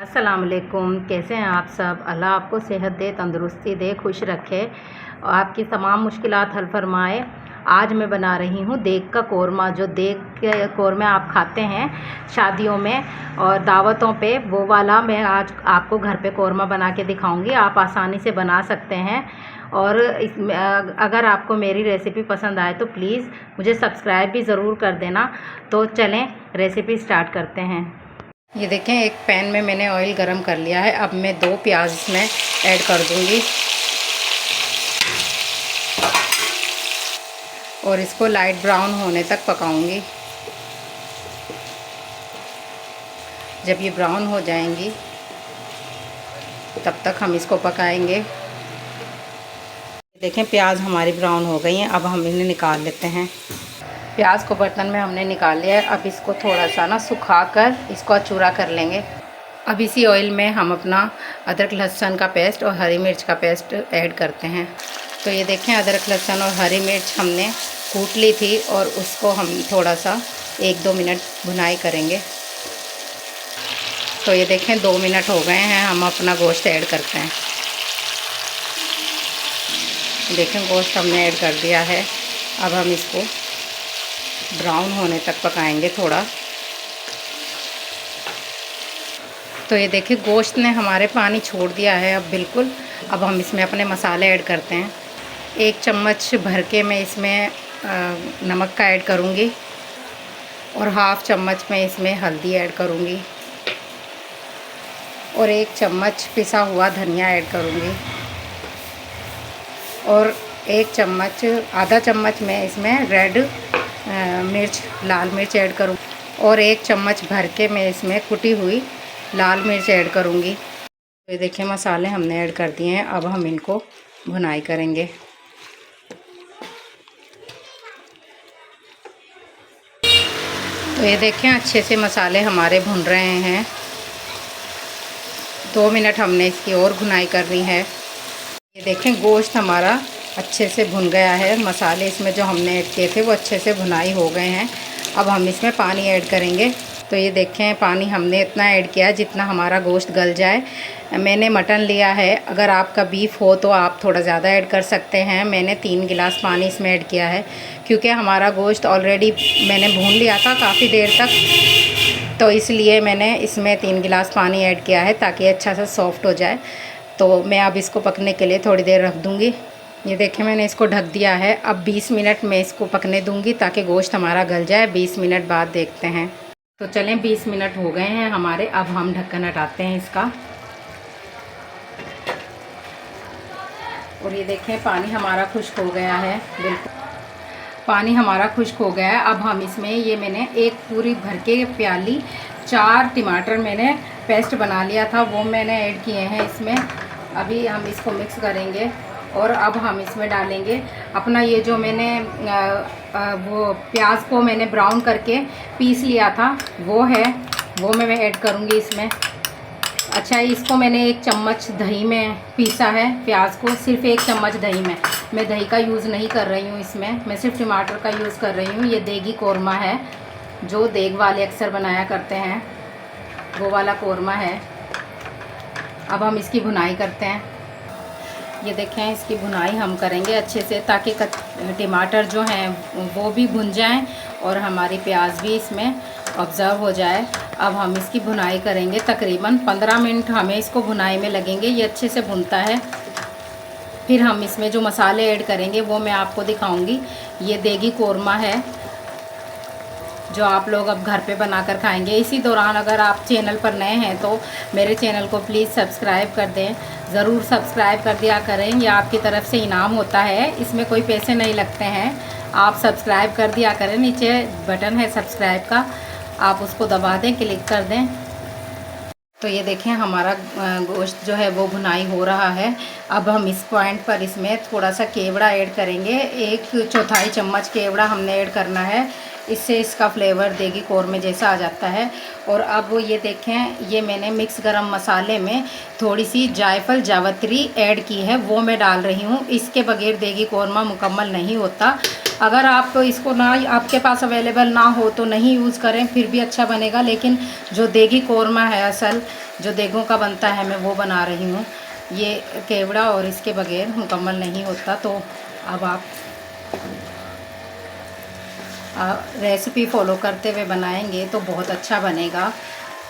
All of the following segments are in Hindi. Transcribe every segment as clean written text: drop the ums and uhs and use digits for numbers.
अस्सलाम वालेकुम। कैसे हैं आप सब? अल्लाह आपको सेहत दे, तंदुरुस्ती दे, खुश रखे और आपकी तमाम मुश्किलात हल फरमाए। आज मैं बना रही हूँ देग का कोरमा। जो देग के कोरमे आप खाते हैं शादियों में और दावतों पे, वो वाला मैं आज आपको घर पे कोरमा बना के दिखाऊंगी। आप आसानी से बना सकते हैं। और इसमें अगर आपको मेरी रेसिपी पसंद आए तो प्लीज़ मुझे सब्सक्राइब भी ज़रूर कर देना। तो चलें रेसिपी स्टार्ट करते हैं। ये देखें, एक पैन में मैंने ऑयल गरम कर लिया है। अब मैं 2 प्याज इसमें ऐड कर दूंगी और इसको लाइट ब्राउन होने तक पकाऊंगी। जब ये ब्राउन हो जाएंगी तब तक हम इसको पकाएंगे। देखें, प्याज हमारी ब्राउन हो गई हैं। अब हम इन्हें निकाल लेते हैं। प्याज को बर्तन में हमने निकाल लिया है। अब इसको थोड़ा सा ना सुखा कर इसको चूरा कर लेंगे। अब इसी ऑयल में हम अपना अदरक लहसुन का पेस्ट और हरी मिर्च का पेस्ट ऐड करते हैं। तो ये देखें, अदरक लहसुन और हरी मिर्च हमने कूट ली थी और उसको हम थोड़ा सा 1-2 मिनट भुनाई करेंगे। तो ये देखें 2 मिनट हो गए हैं। हम अपना गोश्त ऐड करते हैं। देखें, गोश्त हमने ऐड कर दिया है। अब हम इसको ब्राउन होने तक पकाएंगे थोड़ा। तो ये देखिए, गोश्त ने हमारे पानी छोड़ दिया है अब बिल्कुल। अब हम इसमें अपने मसाले ऐड करते हैं। 1 चम्मच भर के मैं इसमें नमक का ऐड करूँगी और हाफ़ चम्मच मैं इसमें हल्दी ऐड करूँगी और 1 चम्मच पिसा हुआ धनिया ऐड करूँगी और 1 चम्मच, आधा चम्मच मैं इसमें रेड मिर्च, लाल मिर्च ऐड करूँ और 1 चम्मच भर के मैं इसमें कुटी हुई लाल मिर्च ऐड करूँगी। तो ये देखिए, मसाले हमने ऐड कर दिए हैं। अब हम इनको भुनाई करेंगे। तो ये देखें, अच्छे से मसाले हमारे भुन रहे हैं। 2 मिनट हमने इसकी और भुनाई करनी है। ये देखें, गोश्त हमारा अच्छे से भुन गया है। मसाले इसमें जो हमने ऐड किए थे वो अच्छे से भुनाई हो गए हैं। अब हम इसमें पानी ऐड करेंगे। तो ये देखें, पानी हमने इतना ऐड किया जितना हमारा गोश्त गल जाए। मैंने मटन लिया है। अगर आपका बीफ हो तो आप थोड़ा ज़्यादा ऐड कर सकते हैं। मैंने 3 गिलास पानी इसमें ऐड किया है क्योंकि हमारा गोश्त ऑलरेडी मैंने भून लिया था काफ़ी देर तक। तो इसलिए मैंने इसमें 3 गिलास पानी ऐड किया है ताकि अच्छा सा सॉफ्ट हो जाए। तो मैं अब इसको पकने के लिए थोड़ी देर रख दूँगी। ये देखें, मैंने इसको ढक दिया है। अब 20 मिनट मैं इसको पकने दूंगी ताकि गोश्त हमारा गल जाए। 20 मिनट बाद देखते हैं। तो चलें, 20 मिनट हो गए हैं हमारे। अब हम ढक्कन हटाते हैं इसका। और ये देखें, पानी हमारा खुश्क हो गया है। बिल्कुल पानी हमारा खुश्क हो गया है। अब हम इसमें, ये मैंने 1 पूरी भर के प्याली 4 टमाटर मैंने पेस्ट बना लिया था, वो मैंने ऐड किए हैं इसमें। अभी हम इसको मिक्स करेंगे और अब हम इसमें डालेंगे अपना ये जो मैंने वो प्याज को मैंने ब्राउन करके पीस लिया था वो है, वो मैं ऐड करूँगी इसमें। अच्छा, इसको मैंने 1 चम्मच दही में पीसा है प्याज को, सिर्फ 1 चम्मच दही में। मैं दही का यूज़ नहीं कर रही हूँ इसमें, मैं सिर्फ टमाटर का यूज़ कर रही हूँ। ये देगी कोरमा है जो देग वाले अक्सर बनाया करते हैं, वो वाला कोरमा है। अब हम इसकी भुनाई करते हैं। ये देखें, इसकी भुनाई हम करेंगे अच्छे से ताकि टमाटर जो हैं वो भी भुन जाएं और हमारी प्याज भी इसमें ऑब्ज़र्व हो जाए। अब हम इसकी भुनाई करेंगे। तकरीबन 15 मिनट हमें इसको भुनाई में लगेंगे। ये अच्छे से भुनता है। फिर हम इसमें जो मसाले ऐड करेंगे वो मैं आपको दिखाऊंगी। ये देगी कोरमा है जो आप लोग अब घर पे बनाकर खाएंगे। इसी दौरान अगर आप चैनल पर नए हैं तो मेरे चैनल को प्लीज़ सब्सक्राइब कर दें। ज़रूर सब्सक्राइब कर दिया करें, ये आपकी तरफ से इनाम होता है। इसमें कोई पैसे नहीं लगते हैं। आप सब्सक्राइब कर दिया करें। नीचे बटन है सब्सक्राइब का, आप उसको दबा दें, क्लिक कर दें। तो ये देखें, हमारा गोश्त जो है वो भुनाई हो रहा है। अब हम इस पॉइंट पर इसमें थोड़ा सा केवड़ा ऐड करेंगे। 1 चौथाई चम्मच केवड़ा हमने ऐड करना है। इससे इसका फ्लेवर देगी कौरमे जैसा आ जाता है। और अब ये देखें, ये मैंने मिक्स गरम मसाले में थोड़ी सी जायफल जावित्री ऐड की है, वो मैं डाल रही हूँ। इसके बगैर देगी कौरमा मुकम्मल नहीं होता। अगर आप इसको ना आपके पास अवेलेबल ना हो तो नहीं यूज़ करें, फिर भी अच्छा बनेगा। लेकिन जो देगी कौरमा है असल जो देगों का बनता है, मैं वो बना रही हूँ। ये केवड़ा और इसके बगैर मुकम्मल नहीं होता। तो अब आप रेसिपी फॉलो करते हुए बनाएंगे तो बहुत अच्छा बनेगा।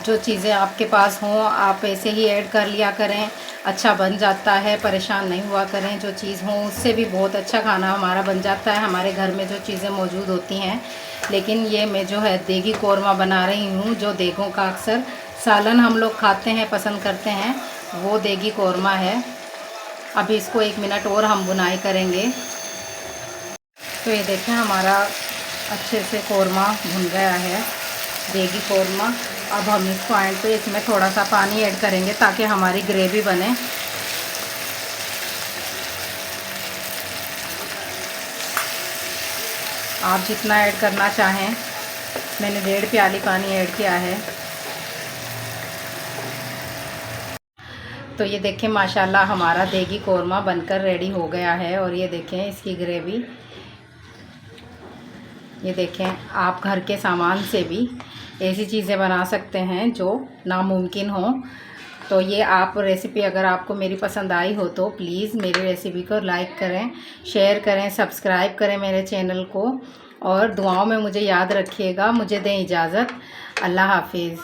जो चीज़ें आपके पास हों आप ऐसे ही ऐड कर लिया करें, अच्छा बन जाता है। परेशान नहीं हुआ करें, जो चीज़ हो उससे भी बहुत अच्छा खाना हमारा बन जाता है, हमारे घर में जो चीज़ें मौजूद होती हैं। लेकिन ये मैं जो है देगी कौरमा बना रही हूँ, जो देगों का अक्सर सालन हम लोग खाते हैं, पसंद करते हैं, वो देगी कौरमा है। अभी इसको 1 मिनट और हम बुनाई करेंगे। तो ये देखें हमारा अच्छे से कौरमा भुन गया है, देगी कौरमा। अब हम इसको एंड पे इसमें थोड़ा सा पानी ऐड करेंगे ताकि हमारी ग्रेवी बने। आप जितना ऐड करना चाहें, मैंने 1.5 प्याली पानी ऐड किया है। तो ये देखें माशाल्लाह हमारा देगी कौरमा बनकर रेडी हो गया है। और ये देखें इसकी ग्रेवी, ये देखें। आप घर के सामान से भी ऐसी चीज़ें बना सकते हैं जो नामुमकिन हो। तो ये आप रेसिपी अगर आपको मेरी पसंद आई हो तो प्लीज़ मेरी रेसिपी को लाइक करें, शेयर करें, सब्सक्राइब करें मेरे चैनल को, और दुआओं में मुझे याद रखिएगा। मुझे दें इजाज़त। अल्लाह हाफिज़।